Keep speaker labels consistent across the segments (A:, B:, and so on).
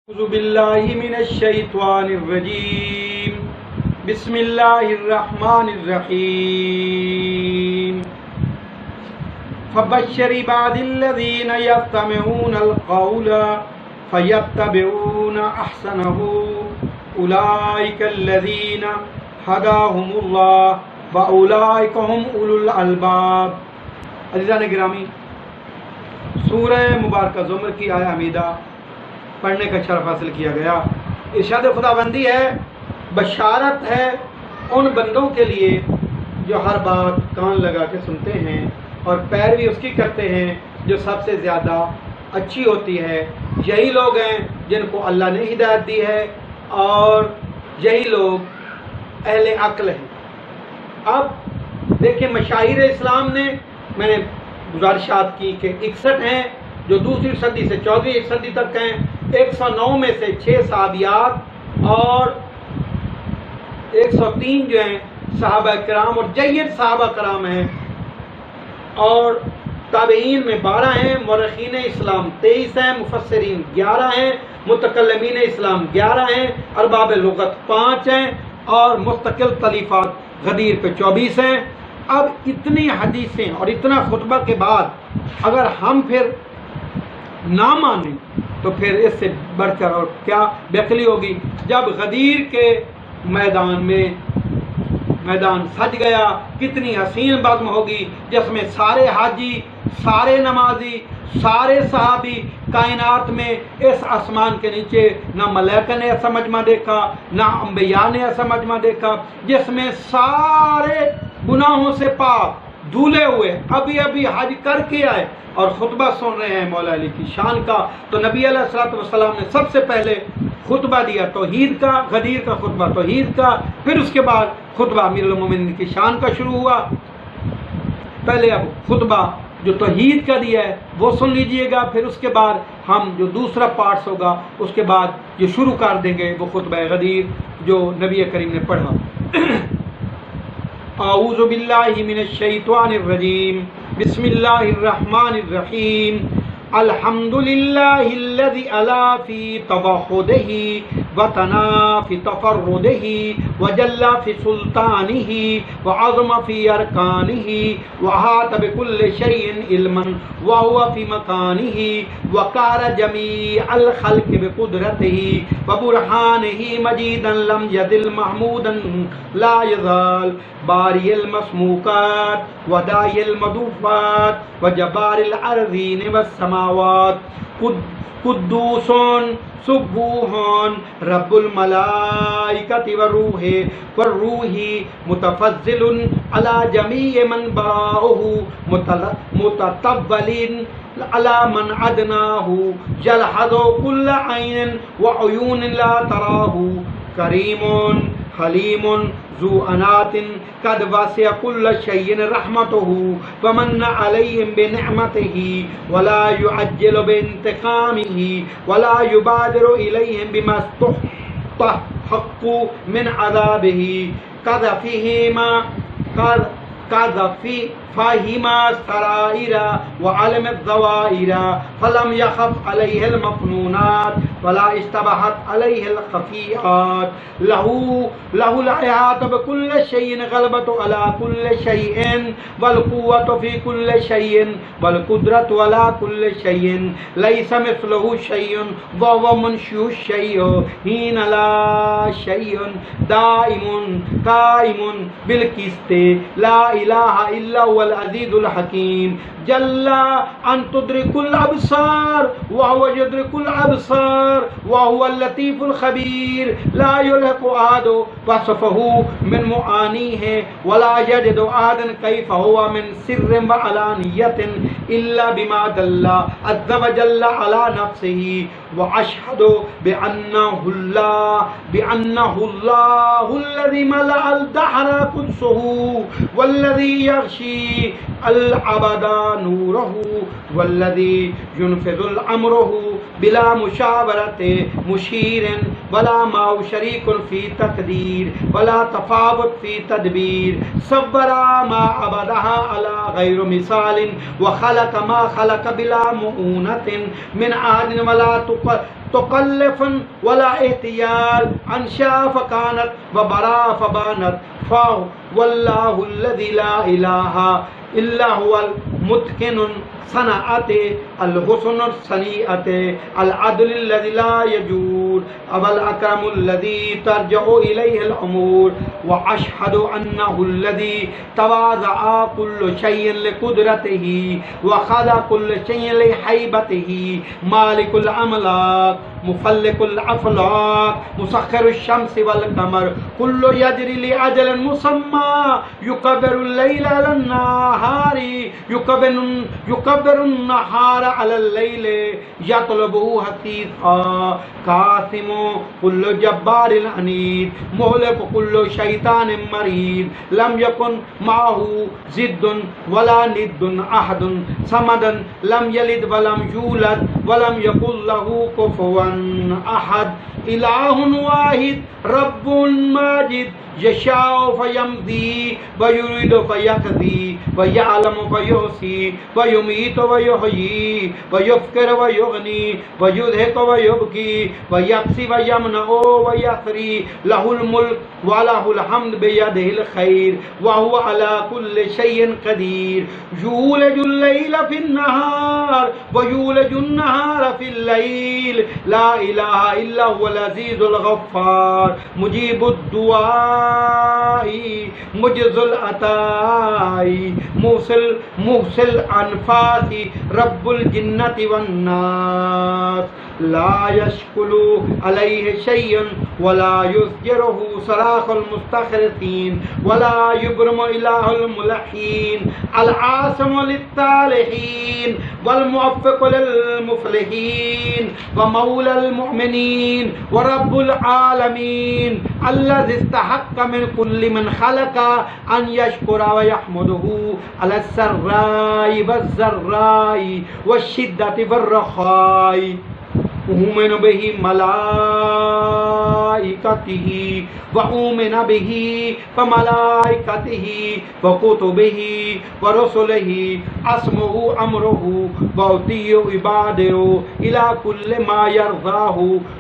A: أعوذ بالله من الشيطان الرجيم بسم الله الرحمن الرحيم فبشر عباد الذين يستمعون القول فيتبعون أحسنه أولئك الذين هداهم الله وأولئك هم أولو الألباب. عزیزان گرامی، سورہ مبارکہ زمر کی آیہ حمیدہ پڑھنے کا شرف حاصل کیا گیا. ارشاد خداوندی ہے، بشارت ہے ان بندوں کے لیے جو ہر بات کان لگا کے سنتے ہیں اور پیروی اس کی کرتے ہیں جو سب سے زیادہ اچھی ہوتی ہے. یہی لوگ ہیں جن کو اللہ نے ہدایت دی ہے اور یہی لوگ اہل عقل ہیں. اب دیکھیں، مشاہیر اسلام نے، میں نے گزارشات کی کہ 61 ہیں جو دوسری صدی سے 14ویں صدی تک ہیں. 109 میں سے 6 صحابیات اور 103 جو ہیں صحابہ کرام اور جید صحابہ کرام ہیں، اور تابعین میں 12 ہیں، مورخین اسلام 23 ہیں، مفسرین 11 ہیں، متکلمین اسلام 11 ہیں، ارباب لغت 5 ہیں اور مستقل تالیفات غدیر پہ 24 ہیں. اب اتنی حدیثیں اور اتنا خطبہ کے بعد اگر ہم پھر نہ مانیں تو پھر اس سے بڑھ کر اور کیا بے عقلی ہوگی. جب غدیر کے میدان سج گیا، کتنی حسین بزم ہوگی جس میں سارے حاجی، سارے نمازی، سارے صحابی، کائنات میں اس آسمان کے نیچے نہ ملائکہ نے ایسا مجمع دیکھا، نہ انبیاء نے ایسا مجمع دیکھا، جس میں سارے گناہوں سے پاک دھولے ہوئے ابھی حج کر کے آئے اور خطبہ سن رہے ہیں مولا علی کی شان کا. تو نبی علیہ الصلوۃ والسلام نے سب سے پہلے خطبہ دیا توحید کا، غدیر کا خطبہ توحید کا، پھر اس کے بعد خطبہ امیر المومنین کی شان کا شروع ہوا. پہلے اب خطبہ جو توحید کا دیا ہے وہ سن لیجئے گا، پھر اس کے بعد ہم جو دوسرا پارٹس ہوگا اس کے بعد جو شروع کر دیں گے وہ خطبہ غدیر جو نبی کریم نے پڑھا. اعوذ باللہ من الشیطان الرجیم بسم اللہ الرحمن الرحیم الحمد للہ الذی علا فی توحدہ وتنا فی تفردہ وجل فی سلطانہ وعظم فی ارکانہ وحاط بکل شیء علما وهو فی مکانہ وقار جمیع الخلق بقدرتہ وبرہانہ مجیدا لم یزل محمودا لا یزال باری المسموکات ودائی المدوفات وجبار الارضین والسماوات قدوس سبوح رب الملائکۃ والروح متفضل علی جمیع من باؤہ متطول علی من ادناہ یلحظ کل عین وعیون لا تراہ کریم حلیم ذو انات قد وسع كل شيء رحمته ومن عليهم بنعمته ولا يعجل بانتقامه ولا يبادر إليهم بما استحق من عذابه فهما السرائر وعلم الظواهر فلم يخف عليه المكنونات ولا اشتبهت عليه الخفيات له الحياة بكل شيء غلبة على كل شيء والقوة في كل شيء والقدرة على كل شيء ليس مثله شيء وهو منشئ الشيء حين لا شيء دائم قائم بالقسط لا إله إلا هو العزيز الحكيم جل أن تدرك الأبصار وهو يدرك الأبصار وهو اللطيف الخبير لا يلحق أحد وصفه من معانيه ولا يجد أحد كيف هو من سر وعلانية إلا بما دل عز وجل على نفسه وأشهد بأنه الله الذي ملأ الدهر قدسه والذي يغشي العبد نوره والذي ينفذ الأمره بلا مشاورت مشیر ولا معه شریک فی تقدیر ولا تفاوت فی تدبیر صبر ما عبدها على غیر مثال وخلق ما خلق بلا مؤونة من عاد ولا تکلف ولا احتیال انشا فکانت وبرا فبانت واللہ الذی لا الہ الا هو المتقن صنعت الحسن صنیعت العدل الذی لا یجور والاکرم الذی ترجع الیہ الامور واشهد انه الذی تواضع كل شیء لقدرته وخضع كل شیء لہیبته مالک الاملاک مفلق الافلاک مسخر الشمس والقمر كل يجري لاجل مسمى يكبر الليل على النهار يكبر النهار على الليل يطلبه حثيثا قاسم كل جبار عنيد مهلك كل شيطان مريد لم يكن معه ضد ولا ند احد صمدا لم يلد ولم يولد ولم يكن له كفوا احد الہ واحد رب ماجد یشاء فیمضی ویرید فیقضی ویعلم فیحصی ویمیت ویحیی ویفکر ویغنی ویضحک ویبکی ویقصی ویمنع ویثری لہ الملک ولہ الحمد بیدہ الخیر وہو علی کل شیء قدیر یولج اللیل فی النہار ویولج النہار فی اللیل لا الہ الا هو العزیز الغفار مجیب الدعاء مجز العطاء محسل انفاس رب الجنة والناس لا يشكل عليه شيء ولا يزجره صراخ المستخرسين ولا يبرم إله الملحين العاصم للصالحين والموفق للمفلحين ومولى المؤمنين ورب العالمين الذي استحق من كل من خلق أن يشكر ويحمده على السراء والضراء والشدة والرخاء أؤمن به ملائكته وأؤمن به فملائكته وكتبه ورسله أسمع أمره وأطيع عباده إلى كل ما يرضاه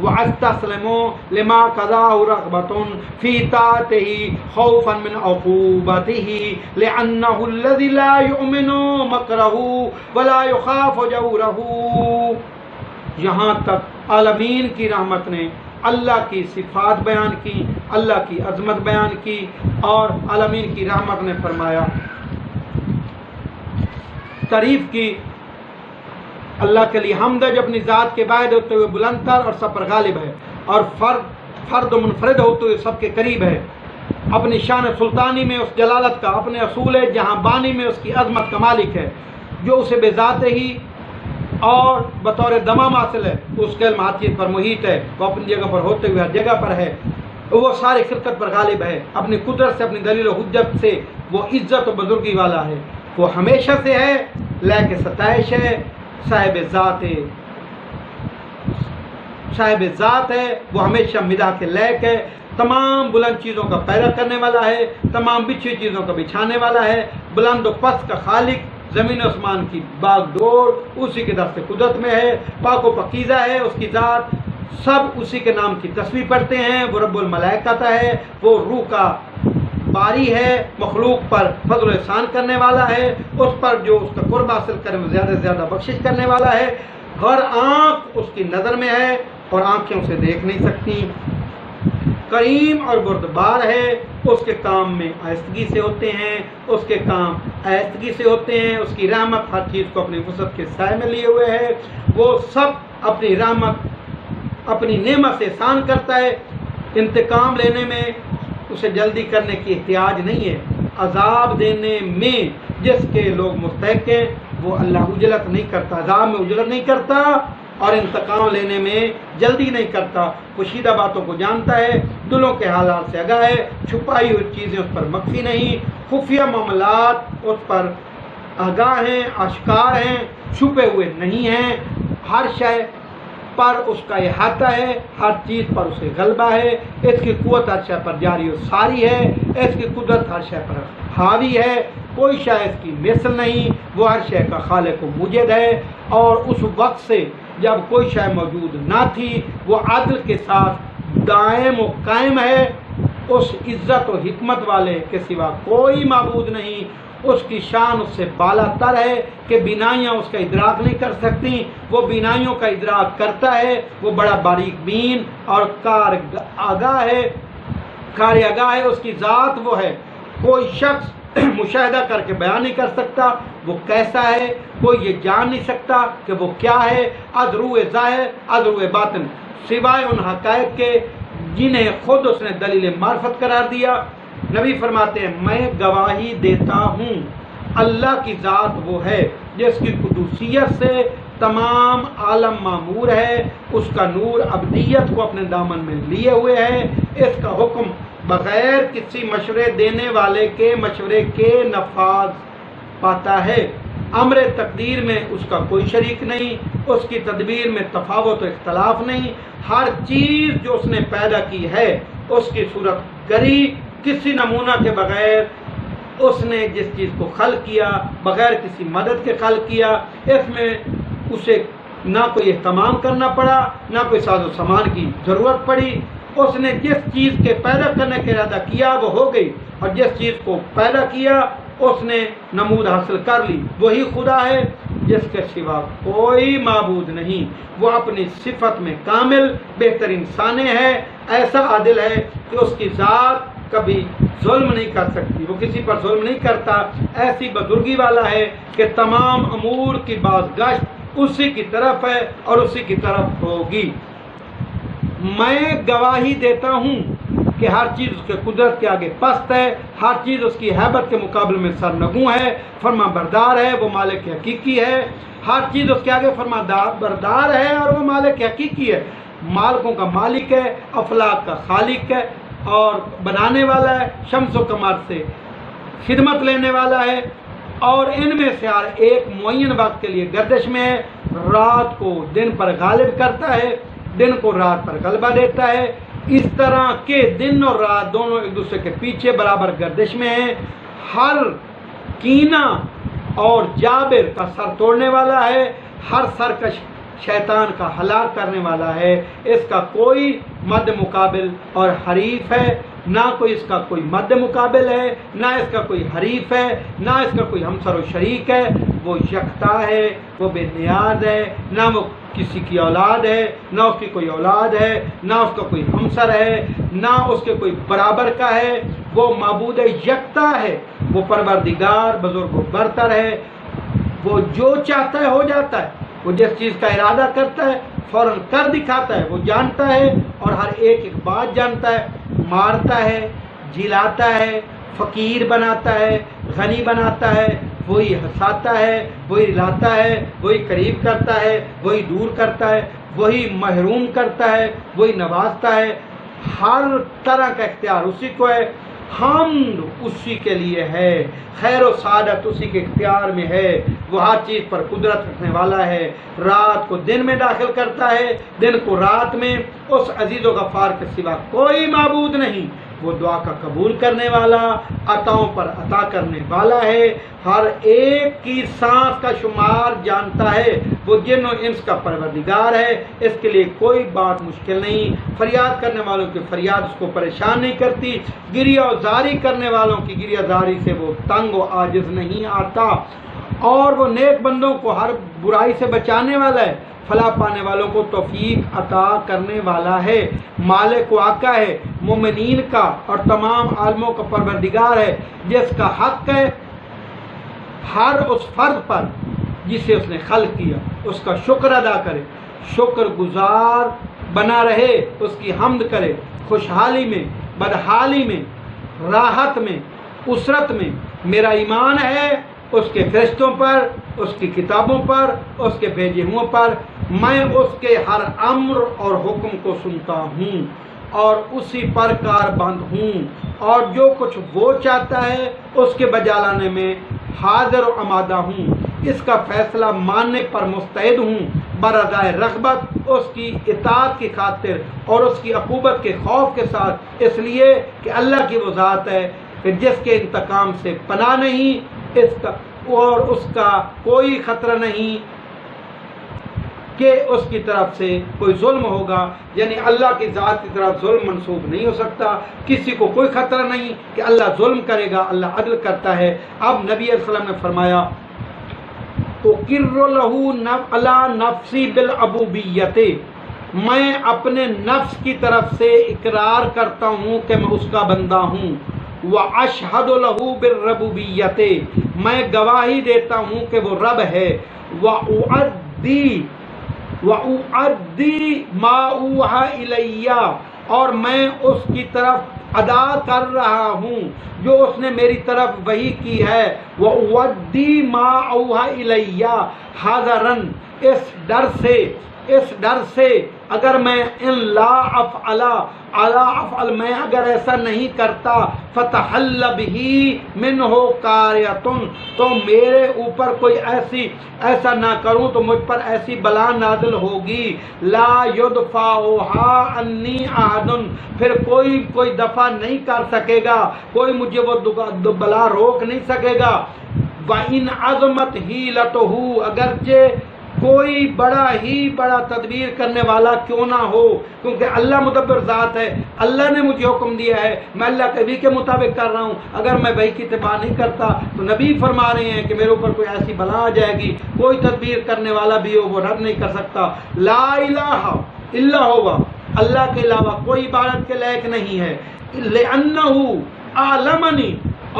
A: وأستسلم لما قضاه رغبة في طاعته خوفا من عقوبته لأنه الذي لا يؤمن مكره ولا يخاف جوره. یہاں تک عالمین کی رحمت نے اللہ کی صفات بیان کی، اللہ کی عظمت بیان کی، اور عالمین کی رحمت نے فرمایا، تعریف کی اللہ کے لیے حمد ہے جو اپنی ذات کے باعث ہوتے ہوئے بلند تر اور سب پر غالب ہے، اور فرد و منفرد ہوتے ہوئے سب کے قریب ہے، اپنی شان سلطانی میں اس جلالت کا، اپنے اصول جہاں بانی میں اس کی عظمت کا مالک ہے، جو اسے بے ذات ہی اور بطور دمام حاصل ہے، اس کے علم ہر چیز پر محیط ہے، وہ اپنی جگہ پر ہوتے ہوئے ہر جگہ پر ہے، وہ ساری خلقت پر غالب ہے، اپنی قدرت سے، اپنی دلیل و حجت سے وہ عزت و بزرگی والا ہے، وہ ہمیشہ سے ہے، لائق ستائش ہے، صاحب ذات ہے، وہ ہمیشہ مداح کے لائق ہے، تمام بلند چیزوں کا پیدا کرنے والا ہے، تمام بچھی چیزوں کا بچھانے والا ہے، بلند و پست کا خالق، زمین و آسمان کی باغ ڈور اسی کے دست قدرت میں ہے، پاک و پاکیزہ ہے اس کی ذات، سب اسی کے نام کی تسبیح پڑھتے ہیں، وہ رب الملائکہ ہے، وہ روح کا باری ہے، مخلوق پر فضل و احسان کرنے والا ہے، اس پر جو اس کا قرب حاصل کرے وہ زیادہ سے زیادہ بخشش کرنے والا ہے، ہر آنکھ اس کی نظر میں ہے اور آنکھیں اسے دیکھ نہیں سکتی، کریم اور بردبار ہے، اس کے کام میں آہستگی سے ہوتے ہیں، اس کے کام آہستگی سے ہوتے ہیں، اس کی رحمت ہر چیز کو اپنی وسعت کے سائے میں لیے ہوئے ہے، وہ سب اپنی رحمت اپنی نعمت سے احسان کرتا ہے، انتقام لینے میں اسے جلدی کرنے کی احتیاج نہیں ہے، عذاب دینے میں جس کے لوگ مستحق ہیں وہ اللہ عجلت نہیں کرتا، عذاب میں عجلت نہیں کرتا اور انتقام لینے میں جلدی نہیں کرتا، پوشیدہ باتوں کو جانتا ہے، دلوں کے حالات سے آگاہ ہے، چھپائی ہوئی چیزیں اس پر مخفی نہیں، خفیہ معاملات اس پر آگاہ ہیں، آشکار ہیں، چھپے ہوئے نہیں ہیں، ہر شے پر اس کا احاطہ ہے، ہر چیز پر اسے غلبہ ہے، اس کی قوت ہر شے پر جاری و ساری ہے، اس کی قدرت ہر شے پر حاوی ہے، کوئی شے اس کی مثل نہیں، وہ ہر شے کا خالق و موجد ہے، اور اس وقت سے جب کوئی شے موجود نہ تھی وہ عدل کے ساتھ دائم و قائم ہے، اس عزت و حکمت والے کے سوا کوئی معبود نہیں، اس کی شان اس سے بالا تر ہے کہ بینائیاں اس کا ادراک نہیں کر سکتی، وہ بینائیوں کا ادراک کرتا ہے، وہ بڑا باریک بین اور کار آگاہ ہے، اس کی ذات وہ ہے، کوئی شخص مشاہدہ کر کے بیان نہیں کر سکتا وہ کیسا ہے، کوئی یہ جان نہیں سکتا کہ وہ کیا ہے، ادرو ظاہر ادرو باطن، سوائے ان حقائق کے جنہیں خود اس نے دلیل معرفت قرار دیا۔ نبی فرماتے ہیں میں گواہی دیتا ہوں اللہ کی ذات وہ ہے جس کی قدوسیت سے تمام عالم معمور ہے، اس کا نور ابدیت کو اپنے دامن میں لیے ہوئے ہے، اس کا حکم بغیر کسی مشورے دینے والے کے مشورے کے نفاذ پاتا ہے، امر تقدیر میں اس کا کوئی شریک نہیں، اس کی تدبیر میں تفاوت و اختلاف نہیں، ہر چیز جو اس نے پیدا کی ہے اس کی صورت گری کسی نمونہ کے بغیر، اس نے جس چیز کو خلق کیا بغیر کسی مدد کے خلق کیا، اس میں اسے نہ کوئی اہتمام کرنا پڑا نہ کوئی ساز و سامان کی ضرورت پڑی، اس نے جس چیز کے پیدا کرنے کا ارادہ کیا وہ ہو گئی، اور جس چیز کو پیدا کیا اس نے نمود حاصل کر لی، وہی خدا ہے جس کے سوا کوئی معبود نہیں، وہ اپنی صفت میں کامل بہترین ثانی ہے، ایسا عادل ہے کہ اس کی ذات کبھی ظلم نہیں کر سکتی، وہ کسی پر ظلم نہیں کرتا، ایسی بزرگی والا ہے کہ تمام امور کی بازگشت اسی کی طرف ہے اور اسی کی طرف ہوگی۔ میں گواہی دیتا ہوں کہ ہر چیز اس کے قدرت کے آگے پست ہے، ہر چیز اس کی ہیبت کے مقابلے میں سرنگوں ہے، فرما بردار ہے، وہ مالک حقیقی ہے، ہر چیز اس کے آگے فرما بردار ہے اور وہ مالک حقیقی ہے، مالکوں کا مالک ہے، افلاک کا خالق ہے اور بنانے والا ہے، شمس و قمر سے خدمت لینے والا ہے، اور ان میں سے ہر ایک معین وقت کے لیے گردش میں ہے، رات کو دن پر غالب کرتا ہے، دن کو رات پر غلبہ دیتا ہے، اس طرح کہ دن اور رات دونوں ایک دوسرے کے پیچھے برابر گردش میں ہیں، ہر کینہ اور جابر کا سر توڑنے والا ہے، ہر سرکش شیطان کا ہلاک کرنے والا ہے، اس کا کوئی مد مقابل اور حریف ہے، نہ کوئی اس کا کوئی مد مقابل ہے، نہ اس کا کوئی حریف ہے، نہ اس کا کوئی ہمسر و شریک ہے، وہ یکتا ہے، وہ بے نیاز ہے، نہ وہ کسی کی اولاد ہے، نہ اس کی کوئی اولاد ہے، نہ اس کا کوئی ہمسر ہے، نہ اس کے کوئی برابر کا ہے، وہ معبود یکتا ہے، وہ پروردگار بزرگ و برتر ہے، وہ جو چاہتا ہے ہو جاتا ہے، وہ جس چیز کا ارادہ کرتا ہے فوراً کر دکھاتا ہے، وہ جانتا ہے اور ہر ایک بات جانتا ہے، مارتا ہے، جلاتا ہے، فقیر بناتا ہے، غنی بناتا ہے، وہی ہنساتا ہے، وہی رلاتا ہے، وہی قریب کرتا ہے، وہی دور کرتا ہے، وہی محروم کرتا ہے، وہی نوازتا ہے، ہر طرح کا اختیار اسی کو ہے، حمد اسی کے لیے ہے، خیر و سعادت اسی کے اختیار میں ہے، وہ ہر چیز پر قدرت رکھنے والا ہے، رات کو دن میں داخل کرتا ہے، دن کو رات میں، اس عزیز و غفار کے سوا کوئی معبود نہیں، وہ دعا کا قبول کرنے والا، عطاؤں پر عطا کرنے والا ہے، ہر ایک کی سانس کا شمار جانتا ہے، وہ جن و انس کا پروردگار ہے، اس کے لیے کوئی بات مشکل نہیں، فریاد کرنے والوں کی فریاد اس کو پریشان نہیں کرتی، گریہ و زاری کرنے والوں کی گریہ زاری سے وہ تنگ و عاجز نہیں آتا، اور وہ نیک بندوں کو ہر برائی سے بچانے والا ہے، فلاح پانے والوں کو توفیق عطا کرنے والا ہے، مالک و آقا ہے، مومنین کا اور تمام عالموں کا پروردگار ہے، جس کا حق ہے ہر اس فرد پر جسے اس نے خلق کیا اس کا شکر ادا کرے، شکر گزار بنا رہے، اس کی حمد کرے، خوشحالی میں، بدحالی میں، راحت میں، اسرت میں، میرا ایمان ہے اس کے فرشتوں پر، اس کی کتابوں پر، اس کے بھیجے ہوئوں پر، میں اس کے ہر امر اور حکم کو سنتا ہوں اور اسی پر کاربند ہوں، اور جو کچھ وہ چاہتا ہے اس کے بجا لانے میں حاضر و آمادہ ہوں، اس کا فیصلہ ماننے پر مستعد ہوں، برضائے رغبت، اس کی اطاعت کی خاطر اور اس کی عقوبت کے خوف کے ساتھ، اس لیے کہ اللہ کی وہ ذات ہے کہ جس کے انتقام سے پناہ نہیں اس کا اور اس کا کوئی خطرہ نہیں کہ اس کی طرف سے کوئی ظلم ہوگا، یعنی اللہ کی ذات کی طرف ظلم منسوب نہیں ہو سکتا، کسی کو کوئی خطرہ نہیں کہ اللہ ظلم کرے گا، اللہ عدل کرتا ہے۔ اب نبی علیہ السلام نے فرمایا اقر لہ علی نفسی بالعبودیت، میں اپنے نفس کی طرف سے اقرار کرتا ہوں کہ میں اس کا بندہ ہوں، واشہد لہ بالربوبیت، میں گواہی دیتا ہوں کہ وہ رب ہے، وَأُؤَدِّي مَا أُوحِیَ إِلَیَّ، اور میں اس کی طرف ادا کر رہا ہوں جو اس نے میری طرف وحی کی ہے، وَأُؤَدِّي مَا أُوحِیَ إِلَیَّ حَذَرًا، اس ڈر سے اگر میں ان لا افعل میں اگر ایسا نہیں کرتا، فتحل بہ منہ قاریۃ، تو میرے اوپر کوئی ایسا نہ کروں تو مجھ پر ایسی بلا نازل ہوگی، لا یدفعھا عنی احد، پھر کوئی دفع نہیں کر سکے گا، کوئی مجھے وہ بلا روک نہیں سکے گا، وَإِنْ عَظَمَتْ حِیلَتُہُ، اگرچہ کوئی بڑا تدبیر کرنے والا کیوں نہ ہو، کیونکہ اللہ مدبر ذات ہے، اللہ نے مجھے حکم دیا ہے، میں اللہ کے وحی کے مطابق کر رہا ہوں، اگر میں وحی کی اتباع نہیں کرتا تو نبی فرما رہے ہیں کہ میرے اوپر کوئی ایسی بلا آ جائے گی، کوئی تدبیر کرنے والا بھی ہو وہ رد نہیں کر سکتا۔ لا الہ الا ہوا، اللہ کے علاوہ کوئی عبادت کے لائق نہیں ہے، لأنہ اعلمنی،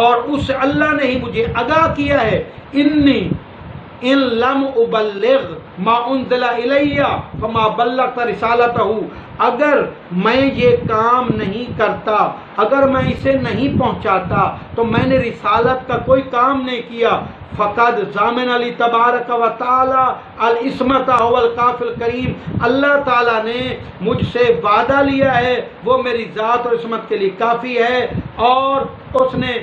A: اور اس اللہ نے ہی مجھے آگاہ کیا ہے، انی ان لم ابلغ ما انزل الی فما بلغت رسالتہ، اگر میں یہ کام نہیں کرتا، اگر میں اسے نہیں پہنچاتا تو میں نے رسالت کا کوئی کام نہیں کیا، فقد ضامن علی تبارک و تعالی العصمت والکاف الکریم، اللہ تعالیٰ نے مجھ سے وعدہ لیا ہے، وہ میری ذات اور عصمت کے لیے کافی ہے، اور اس نے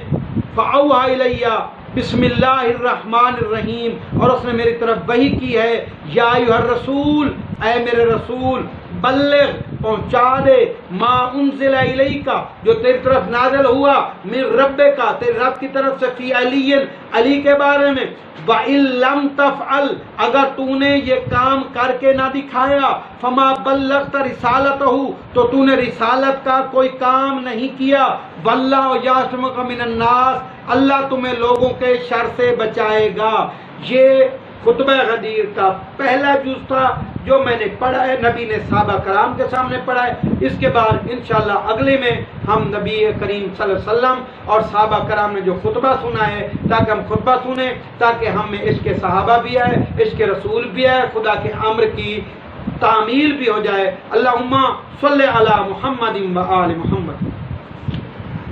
A: فاوحی الیہ بسم اللہ الرحمن الرحیم، اور اس نے میری طرف وحی کی ہے، یا ایھا الرسول، اے میرے رسول، بلغ پہنچا دے، ما انزل الیک، جو تیری طرف نازل ہوا، من ربک، تیرے رب کی طرف سے، فی علی، علی کے بارے میں، وَإِن لَمْ تَفْعَلْ، اگر تو نے یہ کام کر کے نہ دکھایا، فما بلغت رسالتہ، تو تو نے رسالت کا کوئی کام نہیں کیا، واللہ یعصمک من الناس، اللہ تمہیں لوگوں کے شر سے بچائے گا۔ یہ خطبہ غدیر کا پہلا جز تھا جو میں نے پڑھا ہے، نبی نے صحابہ کرام کے سامنے پڑھا ہے، اس کے بعد انشاءاللہ اگلے میں ہم نبی کریم صلی اللہ علیہ وسلم اور صحابہ کرام نے جو خطبہ سنا ہے، تاکہ ہم خطبہ سنیں، تاکہ ہم میں عشق صحابہ بھی آئے، عشق رسول بھی آئے، خدا کے امر کی تعمیل بھی ہو جائے۔ اللہم صلی علی محمد و آل محمد۔